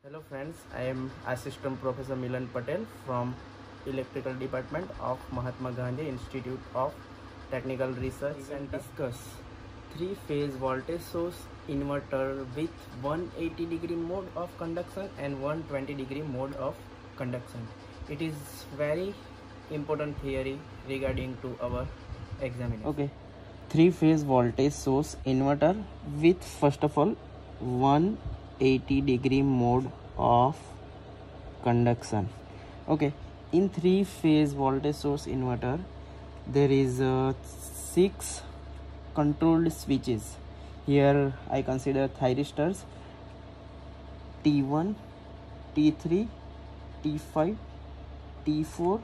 Hello friends, I am Assistant Professor Milan Patel from Electrical Department of Mahatma Gandhi Institute of Technical Research and discuss three-phase voltage source inverter with 180 degree mode of conduction and 120 degree mode of conduction. It is very important theory regarding to our examination. Okay, three-phase voltage source inverter with first of all 180 degree mode of conduction. Okay, in three-phase voltage source inverter there is 6 controlled switches. Here I consider thyristors T1, T3, T5, T4,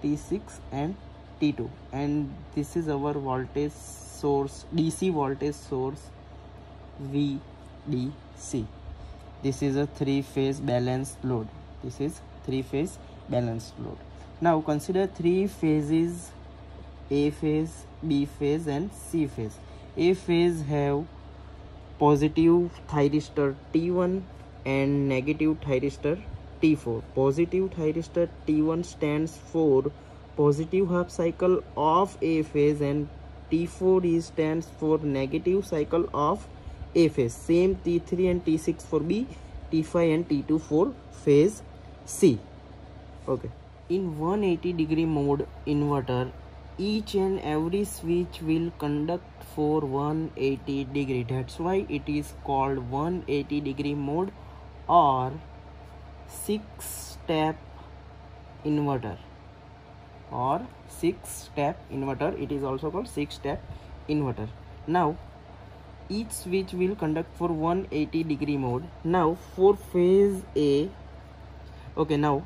T6 and T2, and this is our voltage source, DC voltage source VDC. This is a three-phase balanced load. This is three-phase balanced load. Now consider three phases: A phase, B phase and C phase. A phase have positive thyristor T1 and negative thyristor T4. Positive thyristor T1 stands for positive half cycle of A phase and T4 stands for negative cycle of A phase. Same T3 and T6 for B, T5 and T2 for phase C. Okay. In 180 degree mode inverter, each and every switch will conduct for 180 degree. That's why it is called 180 degree mode or 6-step inverter or 6-step inverter. It is also called 6-step inverter. Now each switch will conduct for 180 degree mode. Now for phase A, okay, now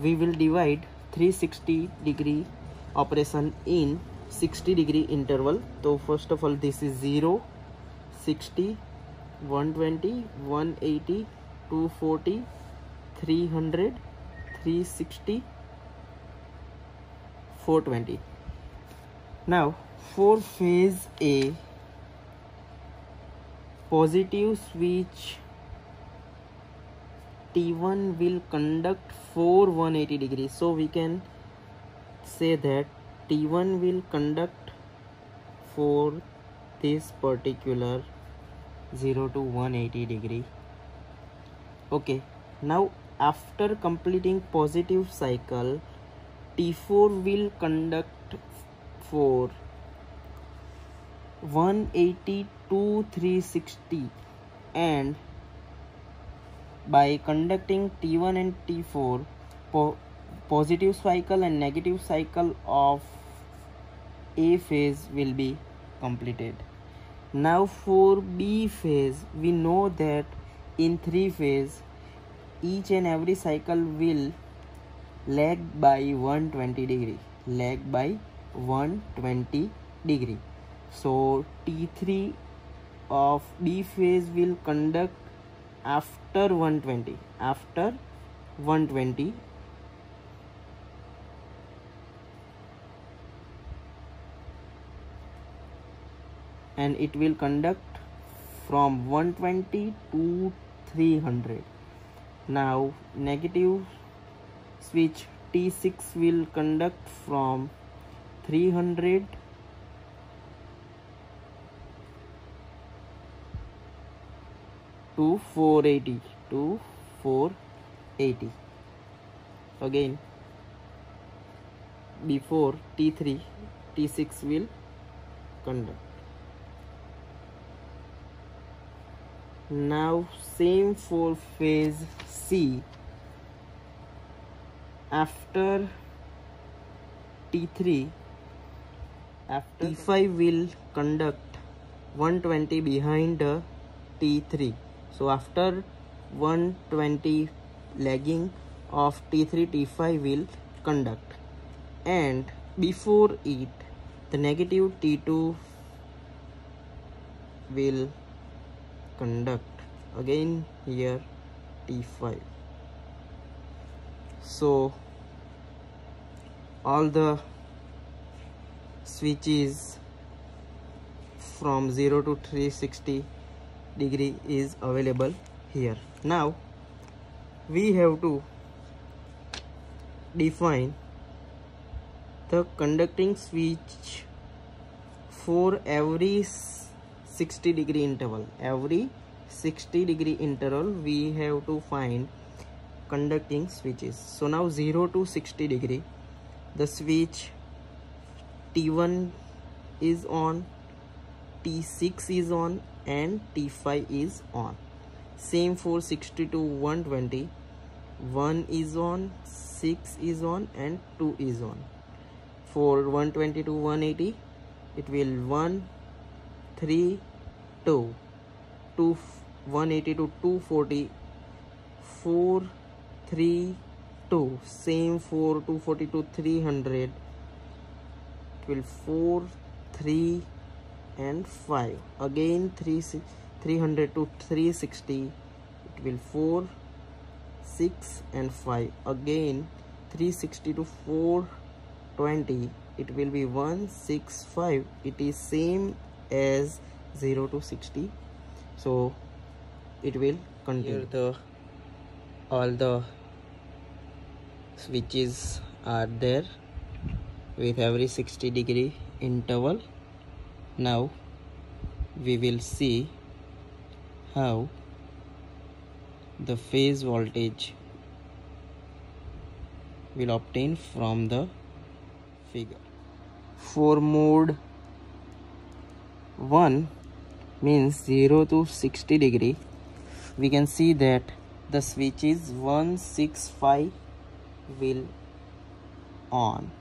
we will divide 360 degree operation in 60 degree interval. So first of all, this is 0, 60, 120, 180, 240, 300, 360, 420. Now for phase A, positive switch T1 will conduct for 180 degrees. So we can say that T1 will conduct for this particular 0 to 180 degree. Okay, now after completing positive cycle, T4 will conduct for 180 to 360, and by conducting T1 and T4, positive cycle and negative cycle of A phase will be completed. Now for B phase, we know that in three phase each and every cycle will lag by 120 degree, lag by 120 degree. So T3 of B phase will conduct after 120, and it will conduct from 120 to 300. Now negative switch T6 will conduct from 300 to 480 again. Before T3, T6 will conduct. Now same for phase C. After T3, after T5 will conduct 120 behind the T3. So after 120 lagging of T3, T5 will conduct, and before it the negative T2 will conduct again here T5. So all the switches from 0 to 360 degree is available here. Now we have to define the conducting switch for every 60-degree interval. Every 60-degree interval we have to find conducting switches. So now 0 to 60 degree, the switch T1 is on, T6 is on, and T5 is on. Same for 60 to 120, 1 is on, 6 is on, and 2 is on. For 120 to 180, it will 1, 3, 2, 180 to 240, 4, 3, 2. Same for 240 to 300, it will 4, 3, and 5. Again 300 to 360, it will 4, 6, and 5. Again 360 to 420, it will be 1, 6, 5. It is same as 0 to 60, so it will continue. Here all the switches are there with every 60-degree interval. Now we will see how the phase voltage will obtain from the figure. For mode 1 means 0 to 60 degree, we can see that the switch is 165 will on,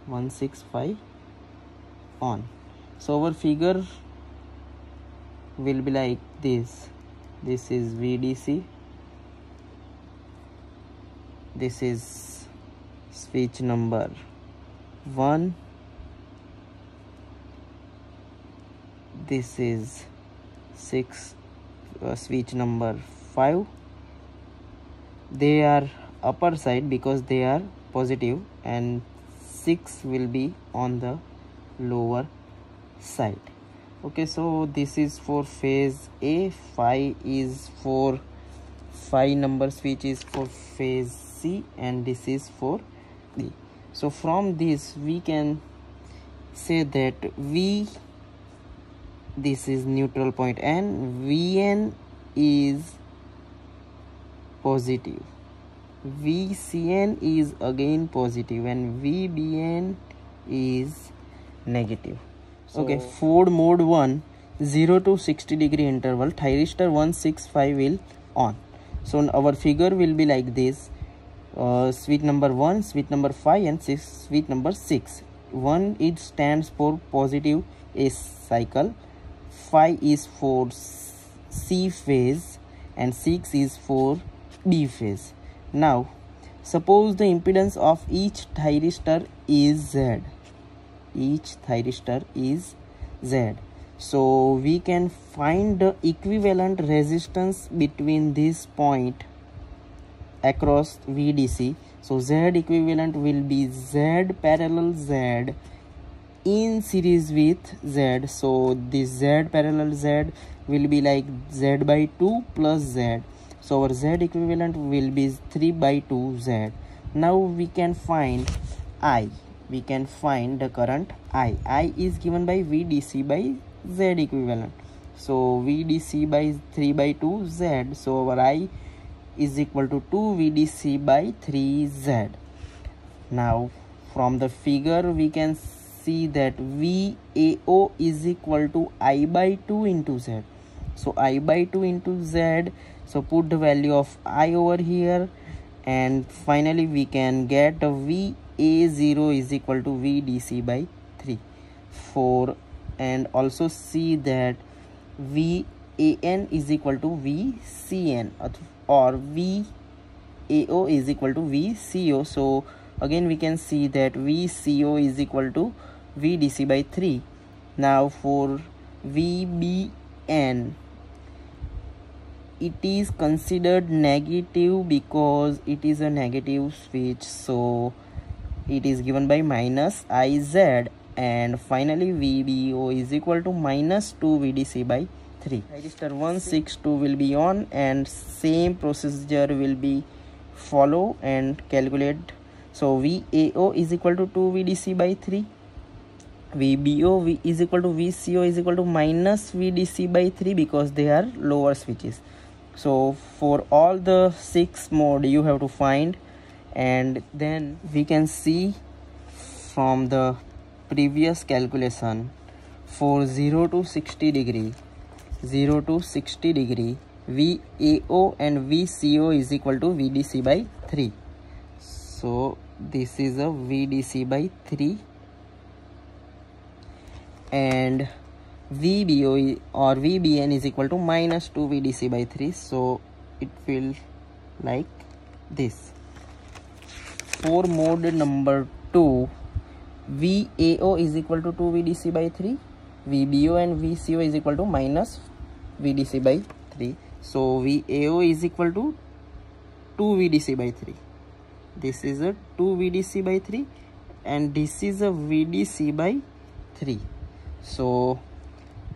165 on. So our figure will be like this. This is VDC, this is switch number 1, this is switch number 5. They are upper side because they are positive, and 6 will be on the lower side. Okay, so this is for phase A, 5 is for 5 number switch is for phase C, and this is for D. So from this we can say that this is neutral point, and Vn is positive, Vcn is again positive, and Vbn is negative. So, okay, for mode 1, 0 to 60 degree interval, thyristor 165 will on. So our figure will be like this. Switch number 1, switch number 5, and switch number 6. 1 it stands for positive A cycle, 5 is for C phase, and 6 is for B phase. Now suppose the impedance of each thyristor is Z. Each thyristor is Z. So we can find the equivalent resistance between this point across VDC. So Z equivalent will be Z parallel Z in series with Z. So this Z parallel Z will be like Z by 2 plus Z. So our Z equivalent will be 3 by 2 Z. Now we can find I. We can find the current I. I is given by VDC by Z equivalent. So VDC by 3 by 2 Z. So our I is equal to 2 VDC by 3 Z. Now from the figure we can see that VAO is equal to I by 2 into Z. So I by 2 into Z. So put the value of I over here, and finally we can get VA0 is equal to VDC by 3. And also see that VAN is equal to VCN, or VAO is equal to VCO. So again we can see that VCO is equal to VDC by 3. Now for VBN, it is considered negative because it is a negative switch, so it is given by minus IZ. And finally VBO is equal to minus 2 VDC by 3. 3. Register 162 will be on, and same procedure will be follow and calculate. So VAO is equal to 2 VDC by 3. VBO is equal to VCO is equal to minus VDC by 3 because they are lower switches. So for all the 6 mode you have to find, and then we can see from the previous calculation for 0 to 60 degree VAO and VCO is equal to VDC by 3. So this is a VDC by 3, and VBO or VBN is equal to minus 2 VDC by 3. So it will like this. For mode number 2, VAO is equal to 2 VDC by 3, VBO and VCO is equal to minus VDC by 3. So VAO is equal to 2 VDC by 3. This is a 2 VDC by 3, and this is a VDC by 3. So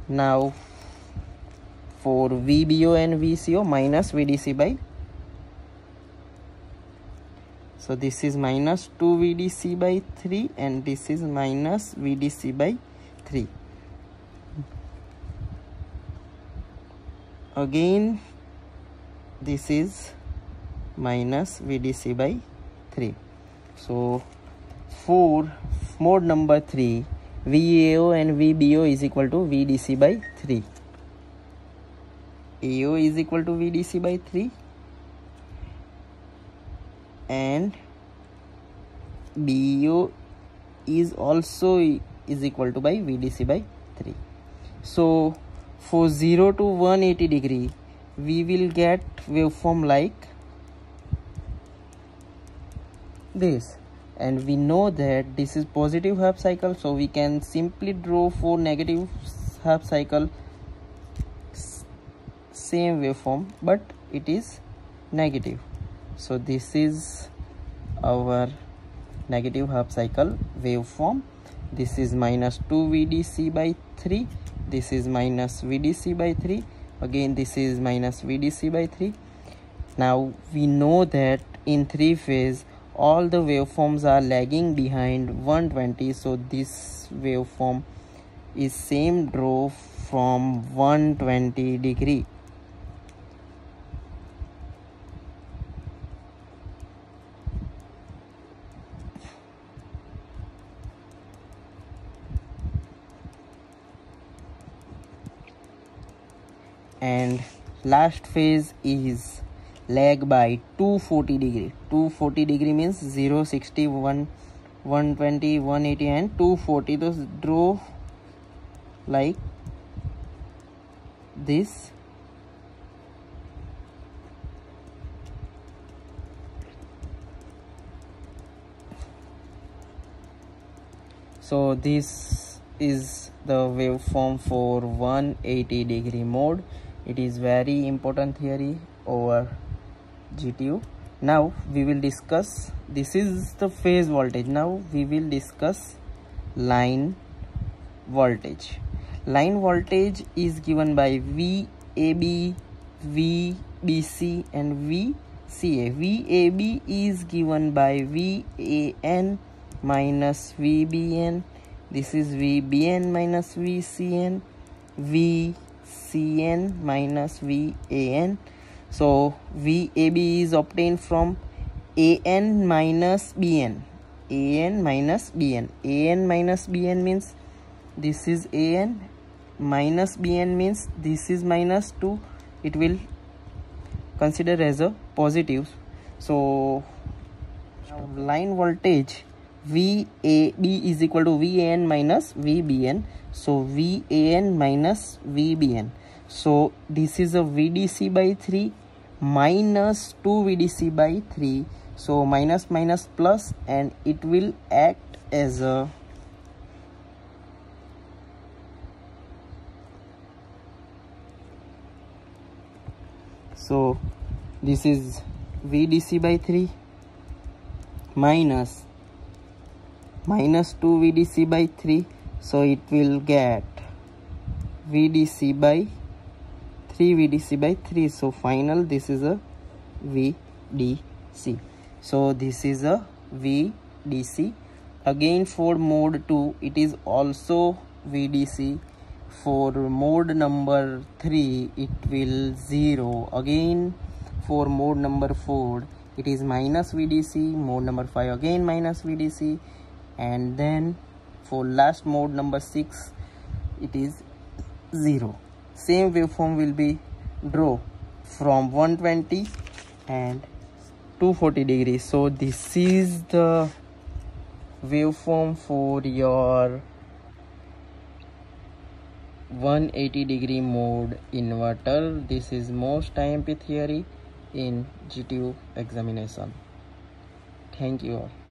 now for VBO and VCO, minus VDC by, so this is minus 2 VDC by 3 and this is minus VDC by 3. Again this is minus VDC by 3. So for mode number 3, VAO and VBO is equal to VDC by 3. AO is equal to VDC by 3 and BO is also is equal to by VDC by 3. So for 0 to 180 degree we will get waveform like this, and we know that this is positive half cycle, so we can simply draw for negative half cycle same waveform, but it is negative. So this is our negative half cycle waveform. This is minus 2 VDC by 3, this is minus VDC by 3, again this is minus VDC by 3. Now we know that in 3 phase all the waveforms are lagging behind 120, so this waveform is same draw from 120 degree. And last phase is lag by 240 degree. 240 degree means 0, 60, 120, 180 and 240. Those draw like this. So this is the waveform for 180 degree mode. It is very important theory over GTU. Now we will discuss, this is the phase voltage. Now we will discuss line voltage. Line voltage is given by VAB, VBC and VCA. VAB is given by VAN minus VBN. This is VBN minus VCN, VCN minus VAN. So VAB is obtained from AN minus BN. AN minus BN. AN minus BN means this is AN, minus BN means this is minus 2. It will consider as a positive. So line voltage VAB is equal to VAN minus VBN. So VAN minus VBN. So this is a VDC by 3 minus 2 VDC by 3. So minus minus plus, and it will act as a so this is VDC by 3 minus 2 VDC by 3. So it will get VDC by 3 VDC by 3. So final, this is a VDC. So this is a VDC. Again for mode 2, it is also VDC. For mode number 3, it will 0. Again for mode number 4, it is minus VDC. Mode number 5 again minus VDC. And then for last mode number 6, it is 0. Same waveform will be draw from 120 and 240 degrees. So this is the waveform for your 180 degree mode inverter. This is most IMP theory in GTU examination. Thank you all.